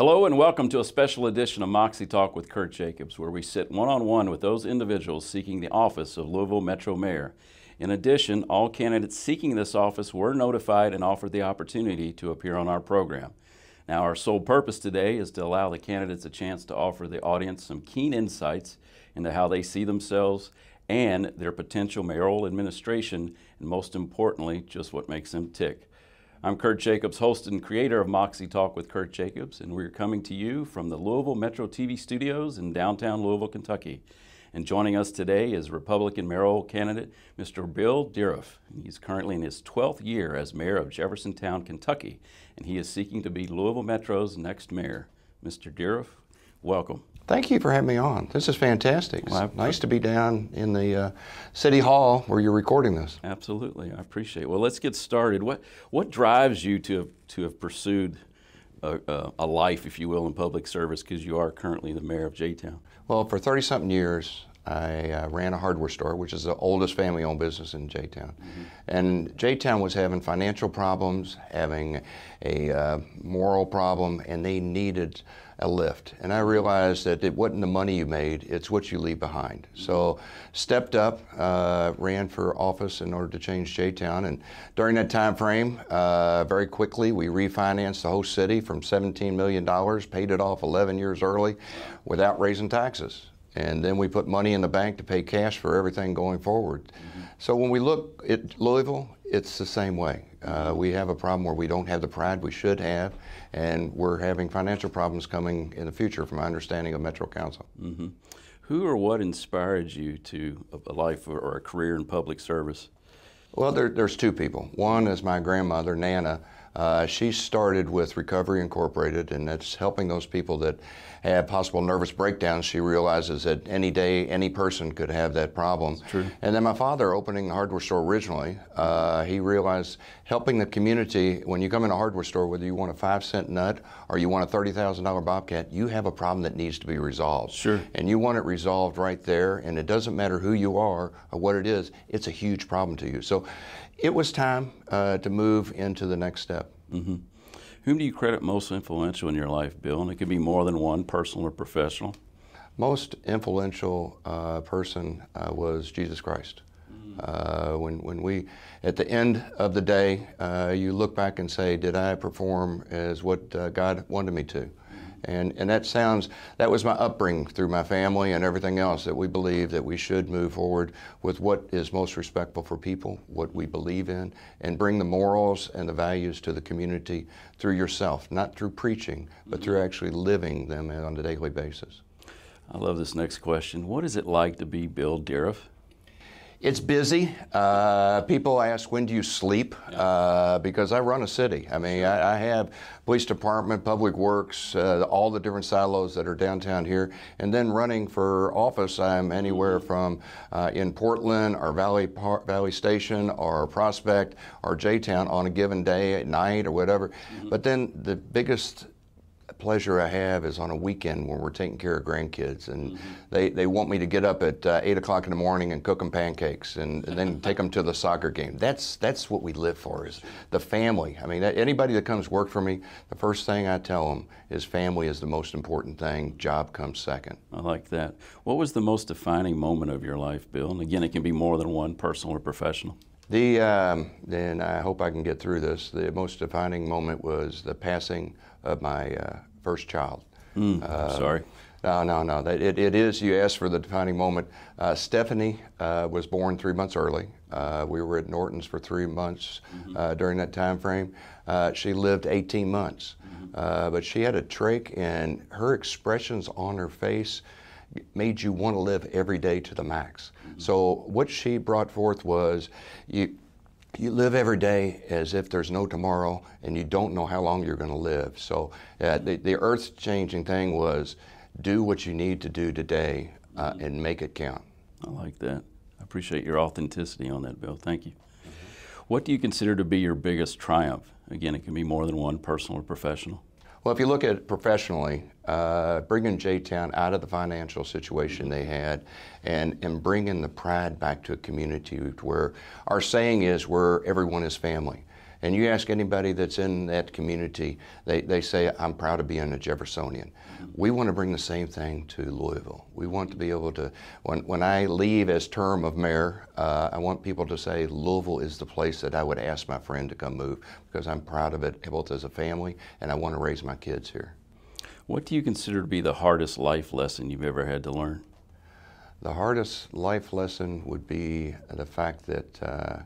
Hello and welcome to a special edition of Moxie Talk with Kirt Jacobs, where we sit one-on-one with those individuals seeking the office of Louisville Metro Mayor. In addition, all candidates seeking this office were notified and offered the opportunity to appear on our program. Now, our sole purpose today is to allow the candidates a chance to offer the audience some keen insights into how they see themselves and their potential mayoral administration, and most importantly, just what makes them tick. I'm Kirt Jacobs, host and creator of Moxie Talk with Kirt Jacobs, and we're coming to you from the Louisville Metro TV studios in downtown Louisville, Kentucky. And joining us today is Republican mayoral candidate Mr. Bill Dieruf. He's currently in his 12th year as mayor of Jeffersontown, Kentucky, and he is seeking to be Louisville Metro's next mayor. Mr. Dieruf, welcome. Thank you for having me on. This is fantastic. It's nice to be down in the City Hall where you're recording this. Absolutely, I appreciate it. Well, let's get started. What drives you to have pursued a life, if you will, in public service, because you are currently the mayor of J-Town? Well, for 30-something years, I ran a hardware store, which is the oldest family-owned business in J-Town. And J-Town was having financial problems, having a moral problem, and they needed a lift. And I realized that it wasn't the money you made, it's what you leave behind. So stepped up, ran for office in order to change J-Town. And during that time frame, very quickly, we refinanced the whole city from $17 million, paid it off 11 years early without raising taxes. And then we put money in the bank to pay cash for everything going forward. So when we look at Louisville, it's the same way. We have a problem where we don't have the pride we should have, and we're having financial problems coming in the future from my understanding of Metro Council. Who or what inspired you to a life or a career in public service? Well, there's two people. One is my grandmother, Nana. She started with Recovery Incorporated, and that's helping those people that have possible nervous breakdowns. She realizes that any day, any person could have that problem. That's true. And then my father, opening the hardware store originally, he realized helping the community, when you come in a hardware store, whether you want a 5-cent nut or you want a $30,000 Bobcat, you have a problem that needs to be resolved. Sure. And you want it resolved right there, and it doesn't matter who you are or what it is, it's a huge problem to you. So it was time to move into the next step. Whom do you credit most influential in your life, Bill? And it could be more than one, personal or professional. Most influential person was Jesus Christ. When we, at the end of the day, you look back and say, did I perform as what God wanted me to? And that was my upbringing through my family and everything else, that we believe that we should move forward with what is most respectful for people, what we believe in, and bring the morals and the values to the community through yourself, not through preaching, but through actually living them on a daily basis. I love this next question. What is it like to be Bill Dieruf? It's busy. People ask, when do you sleep? Because I run a city. I mean, I have police department, public works, all the different silos that are downtown here. And then running for office, I'm anywhere from in Portland or Valley Station or Prospect or J-Town on a given day at night or whatever. But then the biggest pleasure I have is on a weekend when we're taking care of grandkids, and they want me to get up at 8 o'clock in the morning and cook them pancakes and then take them to the soccer game. That's what we live for, is the family. I mean, anybody that comes work for me, the first thing I tell them is family is the most important thing, job comes second. I like that. What was the most defining moment of your life, Bill? And again, it can be more than one, personal or professional. And I hope I can get through this, the most defining moment was the passing of my first child. Sorry. No. It is, you asked for the defining moment. Stephanie was born 3 months early. We were at Norton's for 3 months during that time frame. She lived 18 months, but she had a trach, and her expressions on her face made you want to live every day to the max. So what she brought forth was, you live every day as if there's no tomorrow, and you don't know how long you're going to live. So the earth-changing thing was, do what you need to do today and make it count. I like that. I appreciate your authenticity on that, Bill. Thank you. What do you consider to be your biggest triumph? Again, it can be more than one, personal or professional. Well, if you look at it professionally, bringing J-Town out of the financial situation they had and bringing the pride back to a community where our saying is where everyone is family. And you ask anybody that's in that community, they say, I'm proud of being a Jeffersonian. We want to bring the same thing to Louisville. We want to be able to, when I leave as term of mayor, I want people to say Louisville is the place that I would ask my friend to come move, because I'm proud of it both as a family and I want to raise my kids here. What do you consider to be the hardest life lesson you've ever had to learn? The hardest life lesson would be the fact that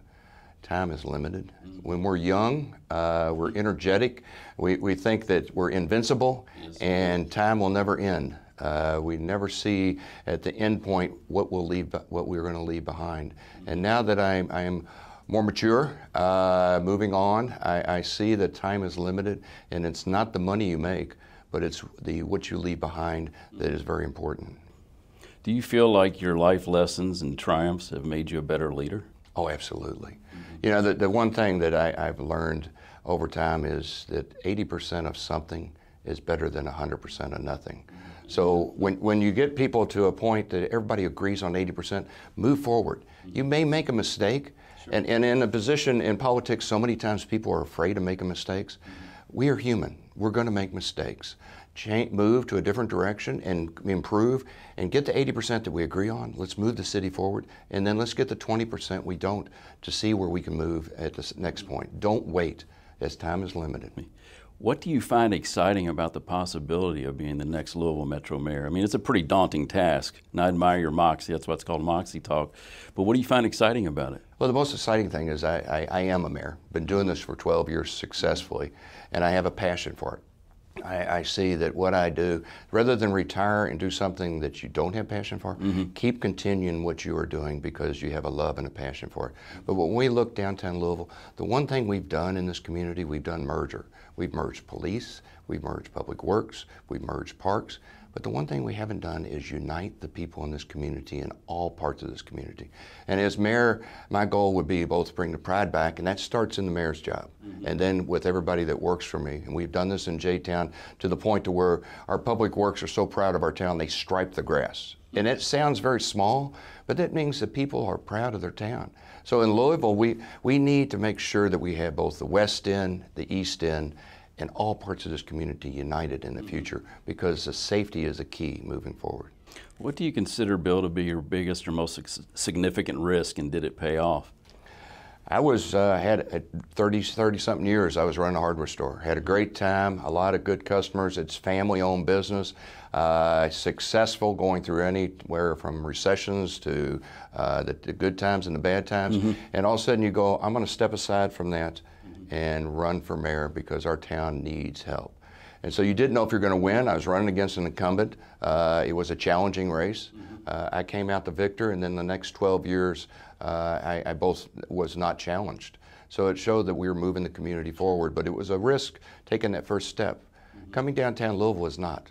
time is limited. When we're young, we're energetic. We think that we're invincible, and time will never end. We never see at the end point what we're going to leave behind. And now that I am more mature, moving on, I see that time is limited, and it's not the money you make, but it's what you leave behind that is very important. Do you feel like your life lessons and triumphs have made you a better leader? Oh, absolutely. You know, the one thing that I've learned over time is that 80% of something is better than 100% of nothing. So when you get people to a point that everybody agrees on 80%, move forward. You may make a mistake, and in a position in politics, so many times people are afraid of making mistakes. We are human. We're going to make mistakes. Move to a different direction and improve and get the 80% that we agree on. Let's move the city forward, and then let's get the 20% we don't to see where we can move at the next point. Don't wait, as time is limited. What do you find exciting about the possibility of being the next Louisville Metro Mayor? I mean, it's a pretty daunting task, and I admire your moxie. That's why it's called Moxie Talk. But what do you find exciting about it? Well, the most exciting thing is I am a mayor. Been doing this for 12 years successfully, and I have a passion for it. I see that what I do, rather than retire and do something that you don't have passion for, keep continuing what you are doing because you have a love and a passion for it. But when we look downtown Louisville, the one thing we've done in this community, we've done merger. We've merged police, we've merged public works, we've merged parks. But the one thing we haven't done is unite the people in this community in all parts of this community. And as mayor, my goal would be both to bring the pride back, and that starts in the mayor's job. And then with everybody that works for me. And we've done this in J-Town to the point to where our public works are so proud of our town, they stripe the grass. And it sounds very small, but that means that people are proud of their town. So in Louisville, we need to make sure that we have both the West End, the East End, and all parts of this community united in the future, because the safety is a key moving forward. What do you consider, Bill, to be your biggest or most significant risk, and did it pay off? I had 30-something years, I was running a hardware store. Had a great time, a lot of good customers. It's family-owned business, successful, going through anywhere from recessions to the good times and the bad times. And all of a sudden you go, I'm going to step aside from that and run for mayor because our town needs help. And so you didn't know if you're going to win. I was running against an incumbent. It was a challenging race. I came out the victor, and then the next 12 years, I both was not challenged. So it showed that we were moving the community forward, but it was a risk taking that first step. Coming downtown Louisville is not.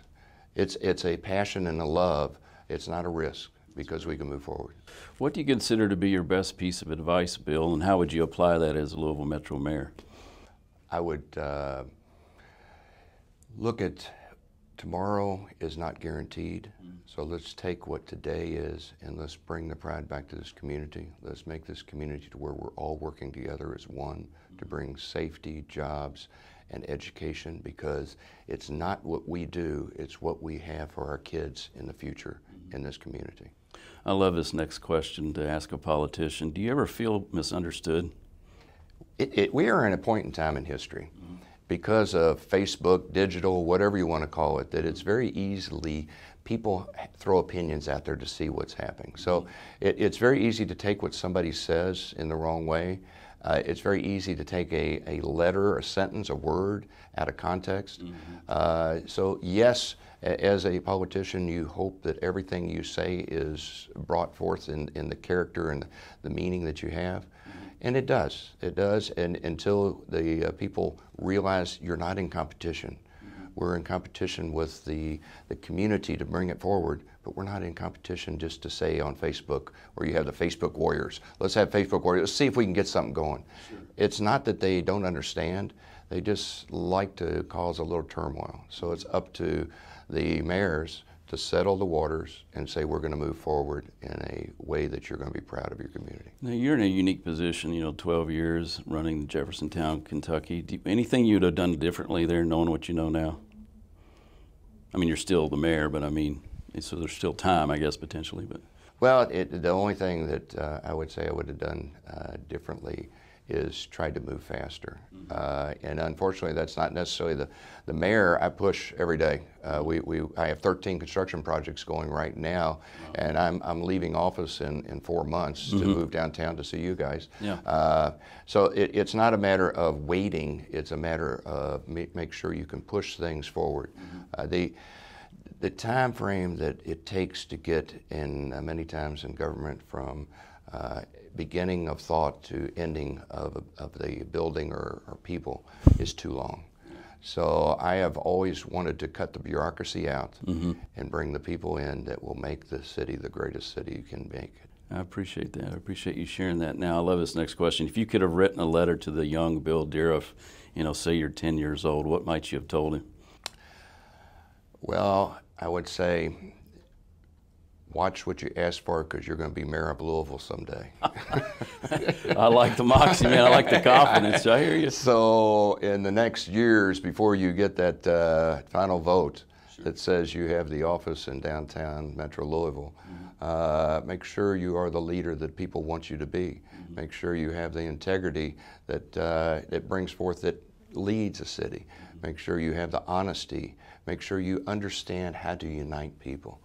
It's a passion and a love. It's not a risk, because we can move forward. What do you consider to be your best piece of advice, Bill, and how would you apply that as a Louisville Metro Mayor? I would look at tomorrow is not guaranteed, so let's take what today is and let's bring the pride back to this community. Let's make this community to where we're all working together as one to bring safety, jobs, and education, because it's not what we do, it's what we have for our kids in the future in this community. I love this next question to ask a politician. Do you ever feel misunderstood? We are in a point in time in history, because of Facebook, digital, whatever you want to call it, that it's very easily, people throw opinions out there to see what's happening. So it's very easy to take what somebody says in the wrong way. It's very easy to take a letter, a sentence, a word out of context. So yes, as a politician, you hope that everything you say is brought forth in the character and the meaning that you have. And it does, and until the people realize you're not in competition. We're in competition with the community to bring it forward, but we're not in competition just to say on Facebook, where you have the Facebook warriors. Let's have Facebook warriors, let's see if we can get something going. Sure. It's not that they don't understand, they just like to cause a little turmoil. So it's up to the mayors to settle the waters and say we're going to move forward in a way that you're going to be proud of your community. Now you're in a unique position, 12 years running Jeffersontown, Kentucky. Anything you'd have done differently there, knowing what you know now? I mean, you're still the mayor, but I mean, so there's still time, I guess, potentially. But well, the only thing that I would say I would have done differently is tried to move faster. And unfortunately, that's not necessarily the mayor. I push every day. I have 13 construction projects going right now, and I'm leaving office in 4 months to move downtown to see you guys. Yeah. So it's not a matter of waiting. It's a matter of make sure you can push things forward. The time frame that it takes to get in many times in government from beginning of thought to ending of the building or people is too long. So I have always wanted to cut the bureaucracy out and bring the people in that will make the city the greatest city you can make it. I appreciate that. I appreciate you sharing that. Now, I love this next question. If you could have written a letter to the young Bill Dieruf, say you're 10 years old, what might you have told him? Well, I would say, watch what you ask for because you're going to be mayor of Louisville someday. I like the moxie, man. I like the confidence. I hear you. So in the next years, before you get that final vote that says you have the office in downtown Metro Louisville, make sure you are the leader that people want you to be. Make sure you have the integrity that brings forth, that leads a city. Make sure you have the honesty. Make sure you understand how to unite people.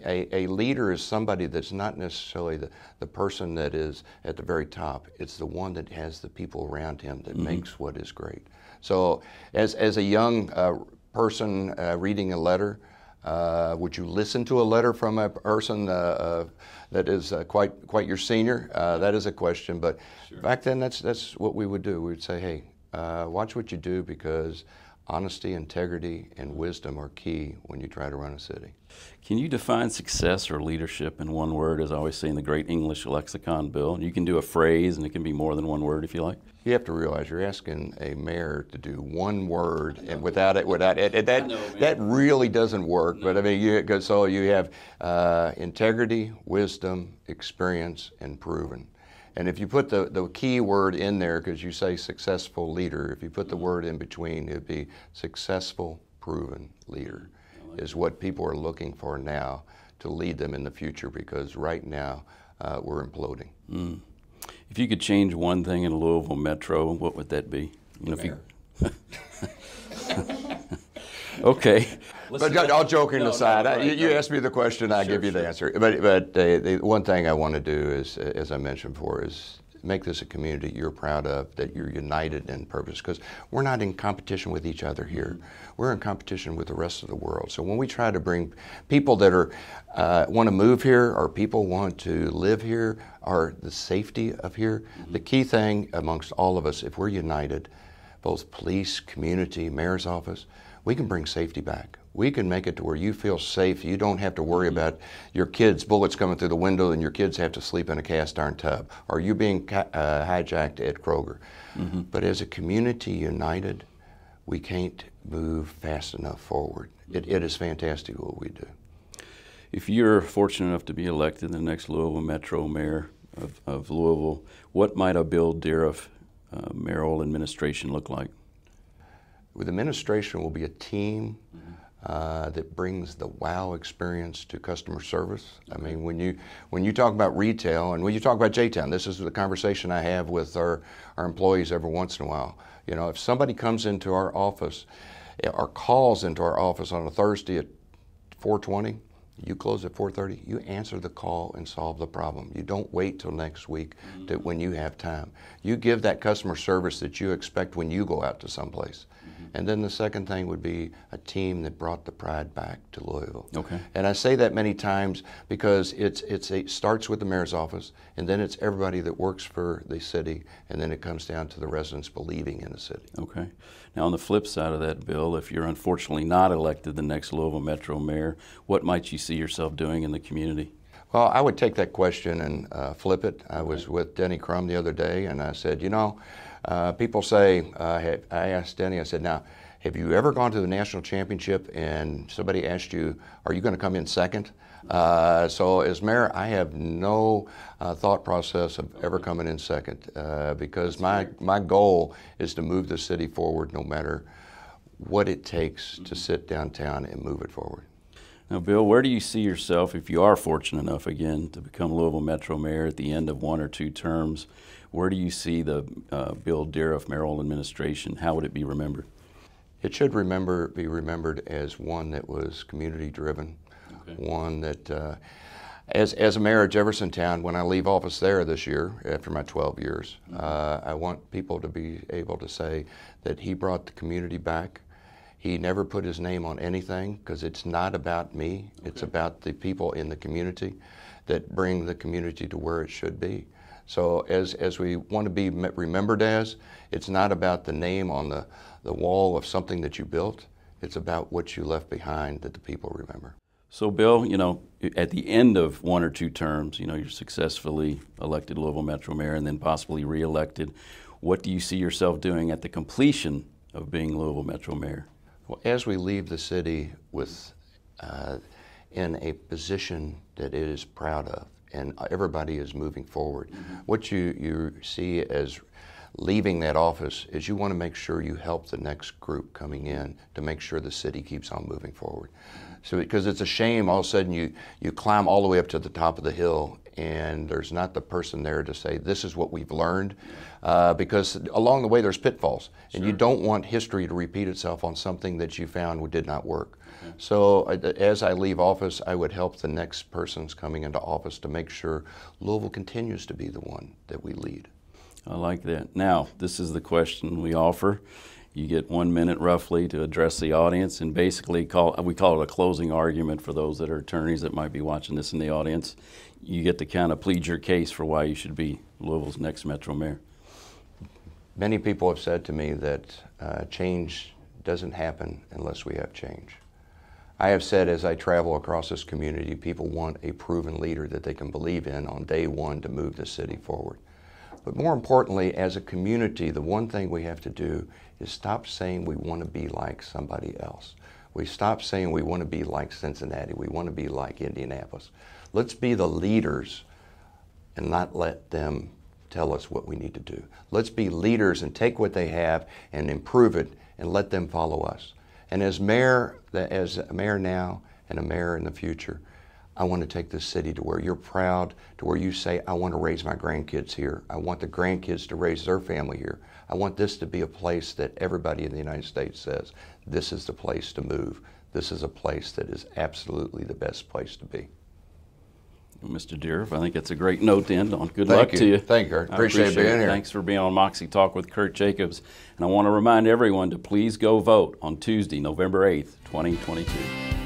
A leader is somebody that's not necessarily the person that is at the very top. It's the one that has the people around him that makes what is great. So as a young person reading a letter, would you listen to a letter from a person that is quite your senior? That is a question. But back then, that's what we would do. We would say, hey, watch what you do because honesty, integrity, and wisdom are key when you try to run a city. Can you define success or leadership in one word, as I always say in the great English lexicon, Bill? You can do a phrase, and it can be more than one word if you like. You have to realize you're asking a mayor to do one word, and without it, that really doesn't work. No. But I mean, you have integrity, wisdom, experience, and proven. And if you put the key word in there, because you say successful leader, if you put the word in between, it'd be successful, proven leader is what people are looking for now to lead them in the future, because right now we're imploding. If you could change one thing in Louisville Metro, what would that be? Okay. But all joking aside, you asked me the question, I give you the answer. But the one thing I want to do is, as I mentioned before, is make this a community you're proud of, that you're united in purpose, because we're not in competition with each other here. We're in competition with the rest of the world. So when we try to bring people that want to move here, or people want to live here, or the safety of here, the key thing amongst all of us, if we're united, both police, community, mayor's office, we can bring safety back. We can make it to where you feel safe. You don't have to worry about your kids' bullets coming through the window and your kids have to sleep in a cast iron tub, or you being hijacked at Kroger. But as a community united, we can't move fast enough forward. It is fantastic what we do. If you're fortunate enough to be elected the next Louisville Metro Mayor of Louisville, what might a Bill Dieruf mayoral administration look like? With administration will be a team that brings the wow experience to customer service. I mean, when you talk about retail, and when you talk about J-Town, this is the conversation I have with our employees every once in a while. If somebody comes into our office or calls into our office on a Thursday at 4:20, you close at 4:30, you answer the call and solve the problem. You don't wait till next week when you have time. You give that customer service that you expect when you go out to someplace. And then the second thing would be a team that brought the pride back to Louisville. Okay. And I say that many times because it starts with the mayor's office, and then it's everybody that works for the city, and then it comes down to the residents believing in the city. Okay. Now on the flip side of that, Bill, if you're unfortunately not elected the next Louisville Metro Mayor, what might you see yourself doing in the community? Well, I would take that question and flip it. I was with Denny Crum the other day, and I said, people say, I asked Denny, I said, now, Have you ever gone to the national championship and somebody asked you, are you going to come in second? So as mayor, I have no thought process of ever coming in second because my goal is to move the city forward no matter what it takes to sit downtown and move it forward. Now, Bill, where do you see yourself if you are fortunate enough again to become Louisville Metro Mayor at the end of 1 or 2 terms? Where do you see the Bill Dieruf Mayoral administration? How would it be remembered? It should be remembered as one that was community-driven, one that, as a mayor of Jeffersontown, when I leave office there this year, after my 12 years, I want people to be able to say that he brought the community back. He never put his name on anything because it's not about me. It's about the people in the community that bring the community to where it should be. So as we want to be remembered as, it's not about the name on the wall of something that you built. It's about what you left behind that the people remember. So, Bill, you know, at the end of 1 or 2 terms, you know, you're successfully elected Louisville Metro Mayor and then possibly re-elected. What do you see yourself doing at the completion of being Louisville Metro Mayor? Well, as we leave the city with in a position that it is proud of, and everybody is moving forward, what you see as leaving that office is you want to make sure you help the next group coming in to make sure the city keeps on moving forward. So, because it's a shame all of a sudden you climb all the way up to the top of the hill and there's not the person there to say this is what we've learned, because along the way there's pitfalls, and you don't want history to repeat itself on something that you found did not work. So as I leave office, I would help the next persons coming into office to make sure Louisville continues to be the one that we lead. I like that. Now, this is the question we offer. You get 1 minute roughly to address the audience, and basically we call it a closing argument for those that are attorneys that might be watching this in the audience. You get to kind of plead your case for why you should be Louisville's next Metro Mayor. Many people have said to me that change doesn't happen unless we have change. I have said as I travel across this community, people want a proven leader that they can believe in on day one to move the city forward. But more importantly, as a community, the one thing we have to do is stop saying we want to be like somebody else. We stop saying we want to be like Cincinnati, we want to be like Indianapolis. Let's be the leaders and not let them tell us what we need to do. Let's be leaders and take what they have and improve it and let them follow us. And as a mayor now and a mayor in the future, I want to take this city to where you're proud, to where you say, I want to raise my grandkids here. I want the grandkids to raise their family here. I want this to be a place that everybody in the United States says, this is the place to move. This is a place that is absolutely the best place to be. Well, Mr. Dieruf, I think that's a great note to end on. Good luck to you. Thank you, Kurt. Appreciate being here. Thanks for being on Moxie Talk with Kirt Jacobs. And I want to remind everyone to please go vote on Tuesday, November 8th, 2022.